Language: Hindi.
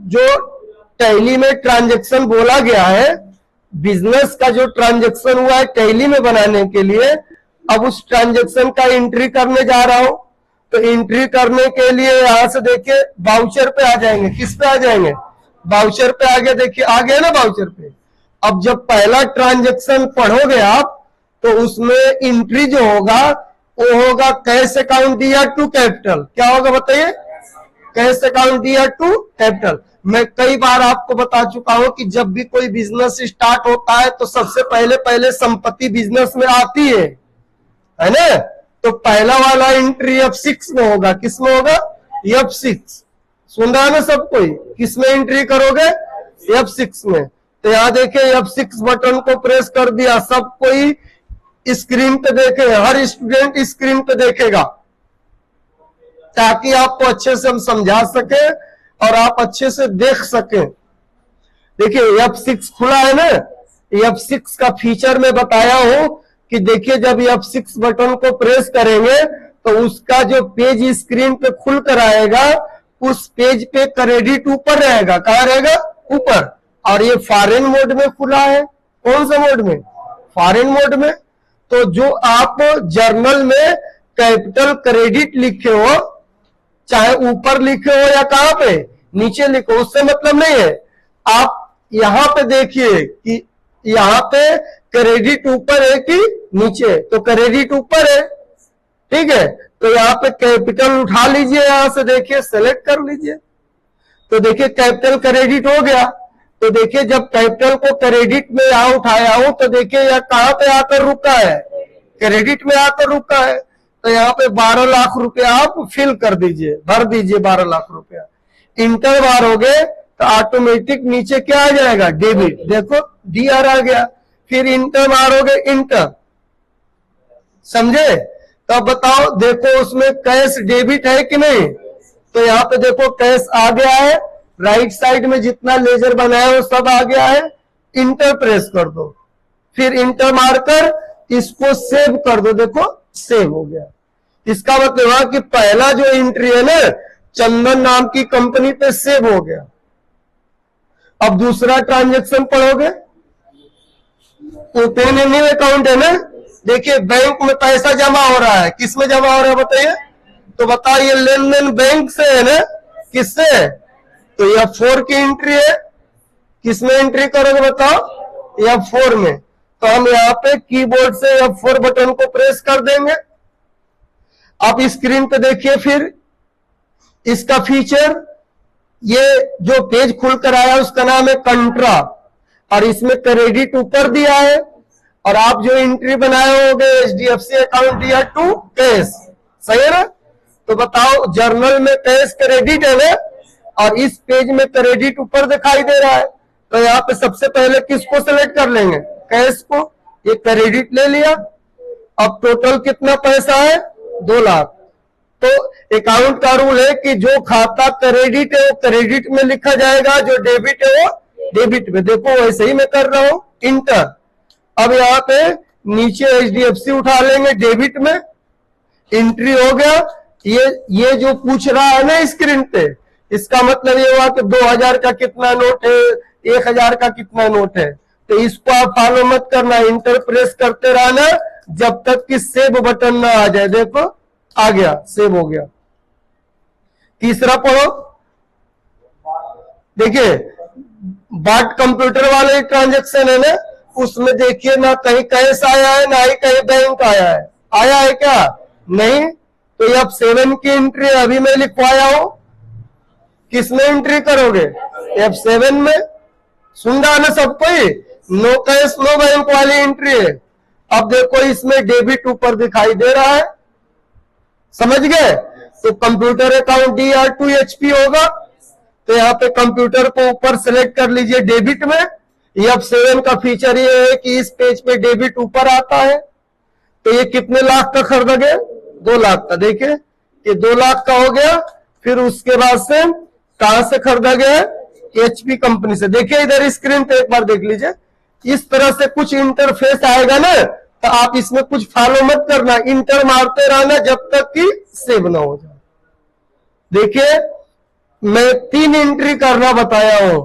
जो टैली में ट्रांजैक्शन बोला गया है, बिजनेस का जो ट्रांजैक्शन हुआ है टैली में बनाने के लिए, अब उस ट्रांजैक्शन का एंट्री करने जा रहा हूं। तो एंट्री करने के लिए यहां से देखिए वाउचर पे आ जाएंगे। किस पे आ जाएंगे? वाउचर पे आगे देखिए, आ गया ना वाउचर पे। अब जब पहला ट्रांजैक्शन पढ़ोगे आप, तो उसमें एंट्री जो होगा वो होगा कैश अकाउंट दिया टू कैपिटल। क्या होगा बताइए? कैश अकाउंट दिया टू कैपिटल। मैं कई बार आपको बता चुका हूं कि जब भी कोई बिजनेस स्टार्ट होता है तो सबसे पहले संपत्ति बिजनेस में आती है ना। तो पहला वाला एंट्री F6 में होगा। किस में होगा? F6। सुन रहा है ना सब कोई? किस में एंट्री करोगे? F6 में। तो यहां देखिए F6 बटन को प्रेस कर दिया, सब कोई स्क्रीन पे देखे, हर स्टूडेंट स्क्रीन पे देखेगा ताकि आपको अच्छे से हम समझा सके और आप अच्छे से देख सके। देखिए F6 खुला है ना। F6 का फीचर में बताया हूं कि देखिए जब F6 बटन को प्रेस करेंगे तो उसका जो पेज स्क्रीन पे खुल कर आएगा, उस पेज पे क्रेडिट ऊपर रहेगा। कहां रहेगा? ऊपर। और ये फॉरेन मोड में खुला है। कौन सा मोड में? फॉरेन मोड में। तो जो आप जर्नल में कैपिटल क्रेडिट लिखे हो, चाहे ऊपर लिखे हो या कहां पे नीचे लिखो, उससे मतलब नहीं है। आप यहां पे देखिए कि यहां पे क्रेडिट ऊपर है कि नीचे, तो क्रेडिट ऊपर है। ठीक है, तो यहां पे कैपिटल उठा लीजिए, यहां से देखिए सेलेक्ट कर लीजिए। तो देखिए कैपिटल क्रेडिट हो गया। तो देखिए जब कैपिटल को क्रेडिट में यहां उठाया हूं तो देखिए यह कहां पे आकर रुका है? क्रेडिट में आकर रुका है। तो यहाँ पे 12 लाख रुपया आप फिल कर दीजिए, भर दीजिए 12 लाख रुपया। इंटर मारोगे तो ऑटोमेटिक नीचे क्या आ जाएगा? डेबिट। देखो DR आ गया। फिर इंटर मारोगे, इंटर। समझे? तो अब बताओ, देखो उसमें कैश डेबिट है कि नहीं? तो यहाँ पे देखो कैश आ गया है। राइट साइड में जितना लेजर बनाया है वो सब आ गया है। इंटर प्रेस कर दो। फिर इंटर मारकर इसको सेव कर दो। देखो सेव हो गया। इसका मतलब हुआ कि पहला जो एंट्री है ना, चंदन नाम की कंपनी पे सेव हो गया। अब दूसरा ट्रांजैक्शन पढ़ोगे, ओपन ए न्यू अकाउंट है ना। देखिए बैंक में पैसा जमा हो रहा है। किस में जमा हो रहा है बताइए? तो बताइए लेन देन बैंक से है ना। किससे? तो F4 की एंट्री है। किस में एंट्री करोगे बताओ? F4 में। तो हम यहाँ पे कीबोर्ड से F4 बटन को प्रेस कर देंगे। आप स्क्रीन पे देखिए फिर इसका फीचर, ये जो पेज खुलकर आया उसका नाम है कंट्रा, और इसमें क्रेडिट ऊपर दिया है। और आप जो एंट्री बनाए होगे HDFC अकाउंट दिया टू कैश, सही है ना। तो बताओ जर्नल में कैश क्रेडिट है ना, और इस पेज में क्रेडिट ऊपर दिखाई दे रहा है। तो यहाँ पे सबसे पहले किसको सिलेक्ट कर लेंगे? कैश को। ये क्रेडिट ले लिया। अब टोटल कितना पैसा है? 2 लाख। तो अकाउंट का रूल है कि जो खाता क्रेडिट है वो क्रेडिट में लिखा जाएगा, जो डेबिट है वो डेबिट में। देखो वैसे ही मैं कर रहा हूं, इंटर। अब यहाँ पे नीचे HDFC उठा लेंगे डेबिट में। एंट्री हो गया। ये जो पूछ रहा है ना स्क्रीन पे, इसका मतलब ये हुआ कि 2000 का कितना नोट है, 1000 का कितना नोट है। तो इसको आप फॉलो मत करना, इंटर प्रेस करते रहना जब तक कि सेव बटन ना आ जाए। देखो आ गया, सेव हो गया। तीसरा पढ़ो। देखिए बाट कंप्यूटर वाले ट्रांजैक्शन है ना, उसमें देखिए ना कहीं कैश आया है ना ही कहीं बैंक आया है। आया है क्या? नहीं। तो F7 की एंट्री अभी मैं लिखवाया हूं। किसमें एंट्री करोगे? F7 में। सुन रहा ना सब कोई? नो कैश नो बैंक वाली एंट्री है। अब देखो इसमें डेबिट ऊपर दिखाई दे रहा है। समझ गए? तो कंप्यूटर अकाउंट DR2HP होगा। तो यहाँ पे कंप्यूटर को ऊपर सेलेक्ट कर लीजिए डेबिट में। F7 का फीचर ये है कि इस पेज पे डेबिट ऊपर आता है। तो ये कितने लाख का खरीदा गया? 2 लाख का। देखिए ये 2 लाख का हो गया। फिर उसके बाद से कहां से खरीदा गया? HP कंपनी से। देखिए इधर स्क्रीन पे एक बार देख लीजिए। इस तरह से कुछ इंटरफेस आएगा ना, तो आप इसमें कुछ फॉलो मत करना, इंटर मारते रहना जब तक कि सेव ना हो जाए। देखिए मैं 3 एंट्री करना बताया हूं,